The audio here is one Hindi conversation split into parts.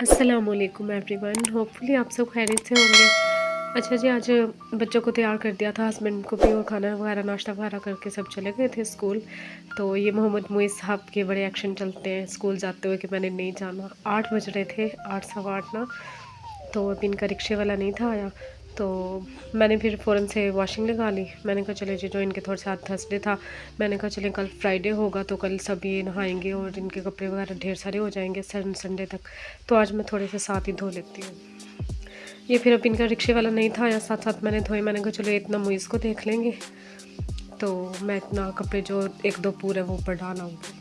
अस्सलामुअलैकुम एवरीवन, होपफुली आप सब खैरियत से होंगे। अच्छा जी, आज बच्चों को तैयार कर दिया था, हस्बैंड को भी, और खाना वगैरह नाश्ता वगैरह करके सब चले गए थे स्कूल। तो ये मोहम्मद मुइज़ साहब के बड़े एक्शन चलते हैं स्कूल जाते हुए कि मैंने नहीं जाना। 8 बज रहे थे, 8 सवा 8 ना। तो अभी इनका रिक्शे वाला नहीं था आया, तो मैंने फिर फ़ौरन से वॉशिंग लगा ली। मैंने कहा चले जी, जो इनके थोड़े साथ थर्सडे था, मैंने कहा चलें कल फ्राइडे होगा तो कल सब ये नहाएंगे और इनके कपड़े वगैरह ढेर सारे हो जाएंगे संडे तक। तो आज मैं थोड़े से साथ ही धो लेती हूँ। ये फिर अब इनका रिक्शे वाला नहीं था आया, साथ साथ मैंने धोए। मैंने कहा चलो इतना मुइज़ को देख लेंगे, तो मैं इतना कपड़े जो एक दो पूरे वो ऊपर डाल आऊँगी।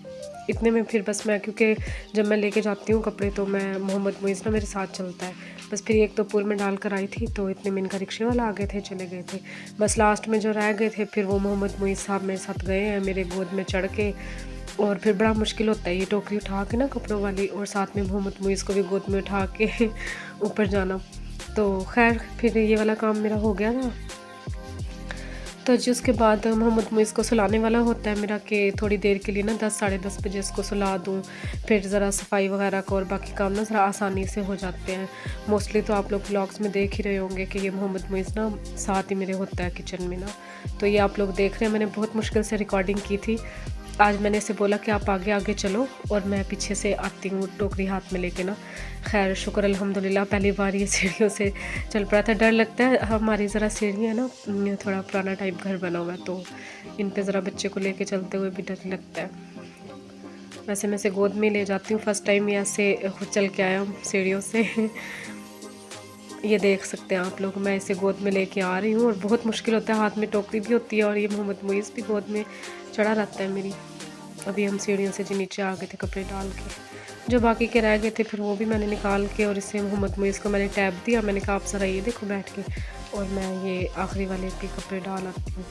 इतने में फिर बस मैं, क्योंकि जब मैं लेके जाती हूँ कपड़े तो मैं, मोहम्मद मुइज़ ना मेरे साथ चलता है। बस फिर एक तो पूल में डाल कर आई थी, तो इतने में इनका रिक्शे वाला आ गए थे, चले गए थे। बस लास्ट में जो रह गए थे फिर वो मोहम्मद मुइज़ साहब मेरे साथ गए हैं, मेरे गोद में चढ़ के। और फिर बड़ा मुश्किल होता है ये टोकरी उठा के ना कपड़ों वाली, और साथ में मोहम्मद मुइज़ को भी गोद में उठा के ऊपर जाना। तो खैर फिर ये वाला काम मेरा हो गया था। तो जी उसके बाद मोहम्मद मुइज़ को सुलाने वाला होता है मेरा, कि थोड़ी देर के लिए ना 10 साढ़े 10 बजे इसको सुला दूँ। फिर ज़रा सफाई वगैरह को और बाकी काम ना ज़रा आसानी से हो जाते हैं। मोस्टली तो आप लोग व्लॉग्स में देख ही रहे होंगे कि ये मोहम्मद मुइज़ ना साथ ही मेरे होता है किचन में ना। तो ये आप लोग देख रहे हैं, मैंने बहुत मुश्किल से रिकॉर्डिंग की थी। आज मैंने इसे बोला कि आप आगे आगे चलो और मैं पीछे से आती हूँ टोकरी हाथ में लेके ना। खैर शुक्र अल्हम्दुलिल्लाह, पहली बार ये सीढ़ियों से चल पड़ा था। डर लगता है, हमारी ज़रा सीढ़ियाँ ना थोड़ा पुराना टाइप घर बना हुआ है, तो इन पे ज़रा बच्चे को लेके चलते हुए भी डर लगता है। वैसे मैं इसे गोद में ले जाती हूँ, फ़र्स्ट टाइम ये ऐसे खुद चल के आया हूँ सीढ़ियों से ये देख सकते हैं आप लोग, मैं इसे गोद में लेके आ रही हूँ और बहुत मुश्किल होता है, हाथ में टोकरी भी होती है और ये मोहम्मद मुइज़ भी गोद में चढ़ा रहता है मेरी। अभी हम सीढ़ियों से जी नीचे आ गए थे कपड़े डाल के। जो बाकी के रह गए थे फिर वो भी मैंने निकाल के, और इसे मोहम्मद मुइज़ को मैंने टैब दिया। मैंने कहा आप ज़रा ये देखो बैठ के, और मैं ये आखिरी वाले के कपड़े डाल आती हूँ।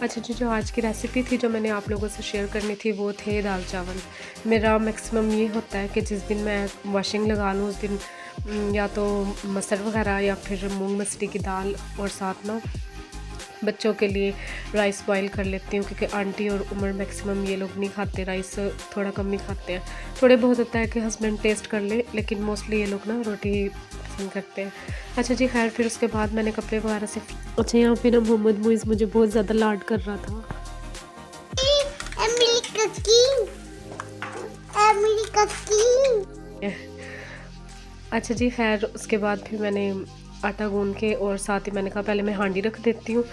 अच्छा जी, जो आज की रेसिपी थी जो मैंने आप लोगों से शेयर करनी थी वो थे दाल चावल। मेरा मैक्सिमम ये होता है कि जिस दिन मैं वॉशिंग लगा लूँ उस दिन या तो मसर वगैरह या फिर मूंग मसरी की दाल, और साथ ना बच्चों के लिए राइस बॉईल कर लेती हूँ, क्योंकि आंटी और उमर मैक्सिमम ये लोग नहीं खाते राइस, थोड़ा कम ही खाते हैं। थोड़े बहुत होता है कि हस्बैंड टेस्ट कर ले, लेकिन मोस्टली ये लोग ना रोटी पसंद करते हैं। अच्छा जी, खैर फिर उसके बाद मैंने कपड़े वगैरह से, अच्छा यहाँ पे ना मोहम्मद मुइज़ मुझे बहुत ज़्यादा लाड कर रहा था। अच्छा जी, खैर उसके बाद फिर मैंने आटा गूँध के, और साथ ही मैंने कहा पहले मैं हांडी रख देती हूँ,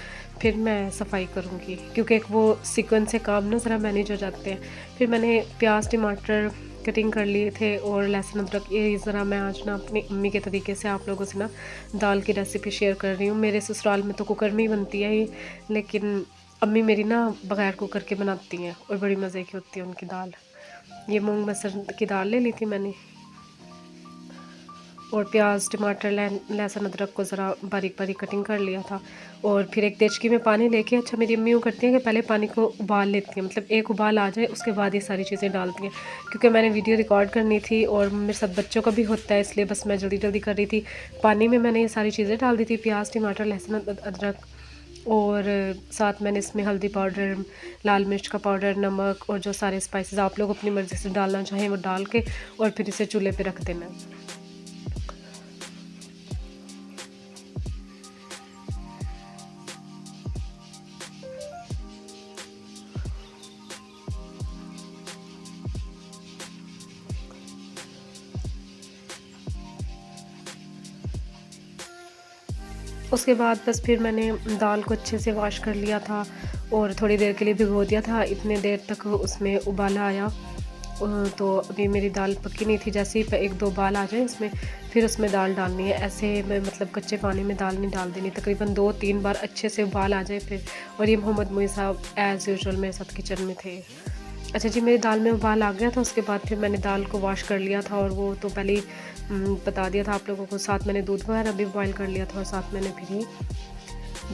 फिर मैं सफाई करूँगी, क्योंकि एक वो सीक्वेंस से काम ना ज़रा मैनेज हो जाते हैं। फिर मैंने प्याज टमाटर कटिंग कर लिए थे और लहसुन अदरक, ये ज़रा मैं आज ना अपनी अम्मी के तरीके से आप लोगों से ना दाल की रेसिपी शेयर कर रही हूँ। मेरे ससुराल में तो कुकर में ही बनती है ये, लेकिन अम्मी मेरी ना बग़ैर कुकर के बनाती हैं और बड़ी मज़े की होती है उनकी दाल। ये मूँग मसर की दाल ले ली थी मैंने, और प्याज टमाटर लहसुन अदरक को ज़रा बारीक बारीक कटिंग कर लिया था। और फिर एक देचकी में पानी लेके, अच्छा मेरी अम्मी यूँ करती हैं कि पहले पानी को उबाल लेती हैं, मतलब एक उबाल आ जाए उसके बाद ये सारी चीज़ें डालती हैं। क्योंकि मैंने वीडियो रिकॉर्ड करनी थी और मेरे साथ बच्चों का भी होता है, इसलिए बस मैं जल्दी जल्दी कर रही थी। पानी में मैंने ये सारी चीज़ें डाल दी थी, प्याज टमाटर लहसुन अदरक, और साथ मैंने इसमें हल्दी पाउडर, लाल मिर्च का पाउडर, नमक, और जो सारे स्पाइसेस आप लोग अपनी मर्ज़ी से डालना चाहें वो डाल के, और फिर इसे चूल्हे पे रख देना। उसके बाद बस फिर मैंने दाल को अच्छे से वॉश कर लिया था और थोड़ी देर के लिए भिगो दिया था। इतने देर तक उसमें उबाला आया, तो अभी मेरी दाल पकी नहीं थी। जैसे ही एक दो उबाल आ जाए उसमें, फिर उसमें दाल डालनी है। ऐसे में मतलब कच्चे पानी में दाल नहीं डाल देनी, तकरीबन 2-3 बार अच्छे से उबाल आ जाए फिर। और ये मोहम्मद मुइज़ साहब एज़ यूजुअल मेरे साथ किचन में थे। अच्छा जी, मेरी दाल में उबाल आ गया था, उसके बाद फिर मैंने दाल को वॉश कर लिया था, और वो तो पहले ही बता दिया था आप लोगों को। साथ मैंने दूध वगैरह भी बॉयल कर लिया था, और साथ मैंने फिर ही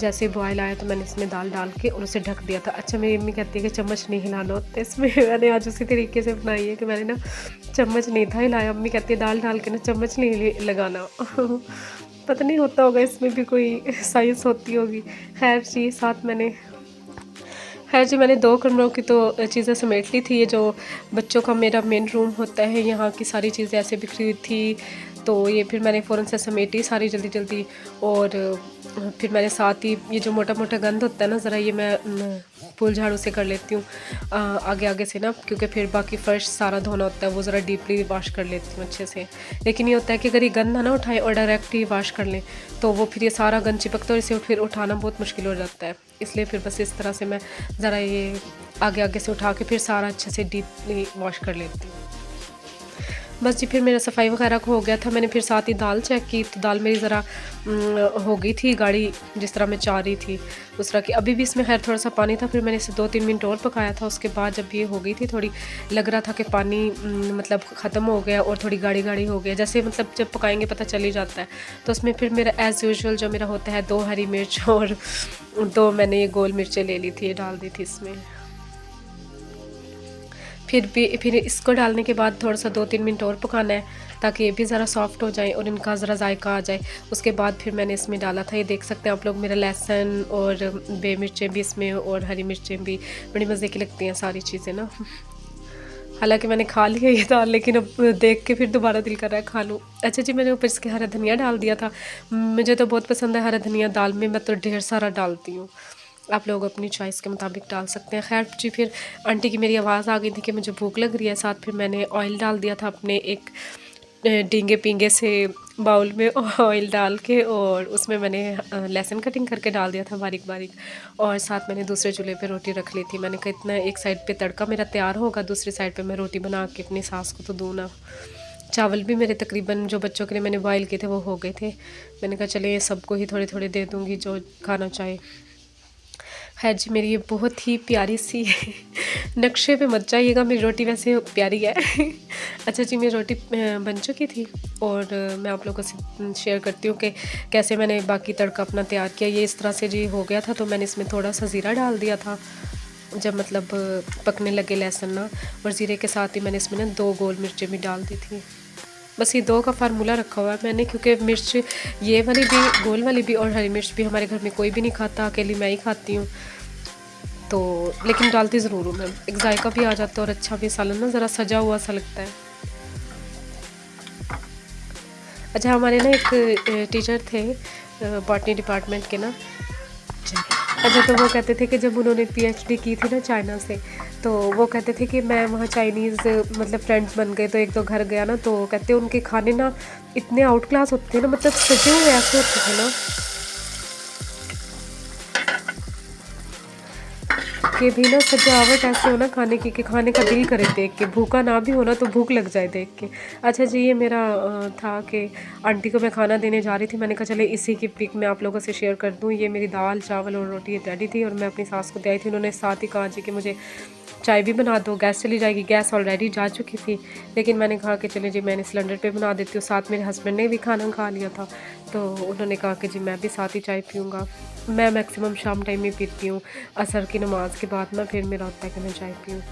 जैसे बॉयल आया तो मैंने इसमें दाल डाल के और उसे ढक दिया था। अच्छा मेरी अम्मी कहती है कि चम्मच नहीं हिलाना होता इसमें मैंने आज उसी तरीके से बनाई है कि मैंने ना चम्मच नहीं था हिलाया। अम्मी कहती है दाल डाल के ना चम्मच नहीं लगाना पता नहीं होता होगा, इसमें भी कोई साइंस होती होगी। खैर जी, साथ मैंने खैर जी, मैंने 2 कमरों की तो चीज़ें समेट ली थी। ये जो बच्चों का मेरा मेन रूम होता है, यहाँ की सारी चीज़ें ऐसे बिखरी हुई थी, तो ये फिर मैंने फ़ौरन से समेटी सारी जल्दी-जल्दी। और फिर मैंने साथ ही ये जो मोटा-मोटा गंद होता है ना, ज़रा ये मैं फूल झाड़ू से कर लेती हूँ आगे-आगे से ना, क्योंकि फिर बाकी फ़र्श सारा धोना होता है, वो ज़रा डीपली वॉश कर लेती हूँ अच्छे से। लेकिन ये होता है कि अगर ये गंद ना उठाएँ और डायरेक्ट ही वॉश कर लें, तो वो फिर ये सारा गंद चिपकता है और इसे फिर उठाना बहुत मुश्किल हो जाता है। इसलिए फिर बस इस तरह से मैं ज़रा ये आगे-आगे से उठा के फिर सारा अच्छे से डीपली वॉश कर लेती हूँ। बस जी, फिर मेरा सफाई वगैरह को हो गया था। मैंने फिर साथ ही दाल चेक की, तो दाल मेरी ज़रा हो गई थी गाढ़ी, जिस तरह मैं चाह रही थी उस तरह की। अभी भी इसमें खैर थोड़ा-सा पानी था, फिर मैंने इसे 2-3 मिनट और पकाया था। उसके बाद जब ये हो गई थी थोड़ी, लग रहा था कि पानी मतलब ख़त्म हो गया और थोड़ी गाढ़ी-गाढ़ी हो गया। जैसे मतलब जब पकाएँगे पता चल ही जाता है। तो उसमें फिर मेरा एज़ यूजुअल जो मेरा होता है, 2 हरी मिर्च और 2 मैंने ये गोल मिर्चें ले ली थी, ये डाल दी थी इसमें। फिर इसको डालने के बाद थोड़ा-सा 2-3 मिनट और पकाना है, ताकि ये भी ज़रा सॉफ्ट हो जाए और इनका ज़रा जायका आ जाए। उसके बाद फिर मैंने इसमें डाला था, ये देख सकते हैं आप लोग, मेरा लहसुन और बे मिर्चें भी इसमें और हरी मिर्चें भी। बड़ी मज़े की लगती हैं सारी चीज़ें ना। हालाँकि मैंने खा लिया ये दाल, लेकिन अब देख के फिर दोबारा दिल कर रहा है खा लूँ। अच्छा जी, मैंने ऊपर इसके हरा धनिया डाल दिया था। मुझे तो बहुत पसंद है हरा धनिया दाल में, मैं तो ढेर सारा डालती हूँ। आप लोग अपनी चॉइस के मुताबिक डाल सकते हैं। ख़ैर जी, फिर आंटी की मेरी आवाज़ आ गई थी कि मुझे भूख लग रही है। साथ फिर मैंने ऑयल डाल दिया था अपने एक डींगे पींगे से बाउल में ऑयल डाल के, और उसमें मैंने लहसुन कटिंग करके डाल दिया था बारीक-बारीक। और साथ मैंने दूसरे चूल्हे पे रोटी रख ली थी। मैंने कहा इतना एक साइड पे तड़का मेरा तैयार होगा, दूसरी साइड पे मैं रोटी बना के अपनी सास को तो दूँ ना। चावल भी मेरे तकरीबन जो बच्चों के लिए मैंने बॉयल किए थे वो हो गए थे। मैंने कहा चलिए सबको ही थोड़े-थोड़े दे दूँगी जो खाना चाहे। खैर जी, मेरी ये बहुत ही प्यारी सी नक्शे पे मत जाइएगा, मेरी रोटी वैसे प्यारी है। अच्छा जी, मेरी रोटी बन चुकी थी, और मैं आप लोगों से शेयर करती हूँ कि कैसे मैंने बाकी तड़का अपना तैयार किया। ये इस तरह से जी हो गया था, तो मैंने इसमें थोड़ा सा ज़ीरा डाल दिया था जब मतलब पकने लगे लहसुन ना, और ज़ीरे के साथ ही मैंने इसमें ना 2 गोल मिर्चें भी डाल दी थी। बस ये 2 का फार्मूला रखा हुआ है मैंने, क्योंकि मिर्च ये वाली भी, गोल वाली भी और हरी मिर्च भी हमारे घर में कोई भी नहीं खाता, अकेली मैं ही खाती हूँ। तो लेकिन डालती ज़रूर हूँ मैं, एक जायका भी आ जाता है और अच्छा भी, सालन ना ज़रा सजा हुआ सा लगता है। अच्छा, हमारे ना एक टीचर थे बॉटनी डिपार्टमेंट के ना। अच्छा, तो वो कहते थे कि जब उन्होंने पीएचडी की थी ना चाइना से, तो वो कहते थे कि मैं वहाँ चाइनीज़ मतलब फ्रेंड्स बन गए, तो एक दो घर गया ना, तो कहते उनके खाने ना इतने आउट क्लास होते थे ना, मतलब सजे हुए ऐसे होते थे ना कि भी ना सजावट ऐसे हो ना खाने की कि खाने का दिल करे देख के, भूखा ना भी हो ना तो भूख लग जाए देख के। अच्छा जी, ये मेरा था कि आंटी को मैं खाना देने जा रही थी। मैंने कहा चले इसी की पिक मैं आप लोगों से शेयर कर दूँ। ये मेरी दाल चावल और रोटी रेडी थी, और मैं अपनी सास को दे आई थी। उन्होंने साथ ही कहा जी कि मुझे चाय भी बना दो, गैस चली जाएगी। गैस ऑलरेडी जा चुकी थी, लेकिन मैंने कहा कि चले जी मैंने सिलेंडर पे बना देती हूँ। साथ मेरे हस्बैंड ने भी खाना खा लिया था, तो उन्होंने कहा कि जी मैं भी साथ ही चाय पीऊँगा। मैं मैक्सिमम शाम टाइम में पीती हूँ, असर की नमाज़ के बाद ना फिर मेरा होता है कि मैं चाय पीऊँ।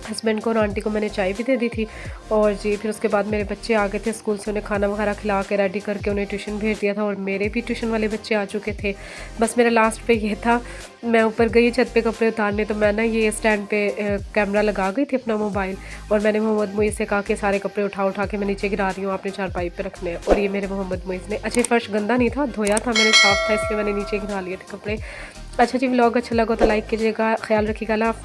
हस्बैंड को और आंटी को मैंने चाय भी दे दी थी, और जी फिर उसके बाद मेरे बच्चे आ गए थे स्कूल से, उन्हें खाना वगैरह खिला के रेडी करके उन्हें ट्यूशन भेज दिया था, और मेरे भी ट्यूशन वाले बच्चे आ चुके थे। बस मेरा लास्ट पे ये था, मैं ऊपर गई छत पे कपड़े उतारने, तो मैं ना ये स्टैंड पे कैमरा लगा गई थी अपना मोबाइल, और मैंने मोहम्मद मुइज़ से कहा कि सारे कपड़े उठा उठा के मैं नीचे गिरा रही हूँ, आपने चारपाई पे रखने हैं। और ये मेरे मोहम्मद मुइज़ ने, अच्छा फर्श गंदा नहीं था, धोया था मैंने, साफ़ था, इसलिए मैंने नीचे गिरा लिए थे कपड़े। अच्छा जी, व्लॉग अच्छा लगा तो लाइक कीजिएगा, ख्याल रखिएगा, अल्लाह हाफ़िज़।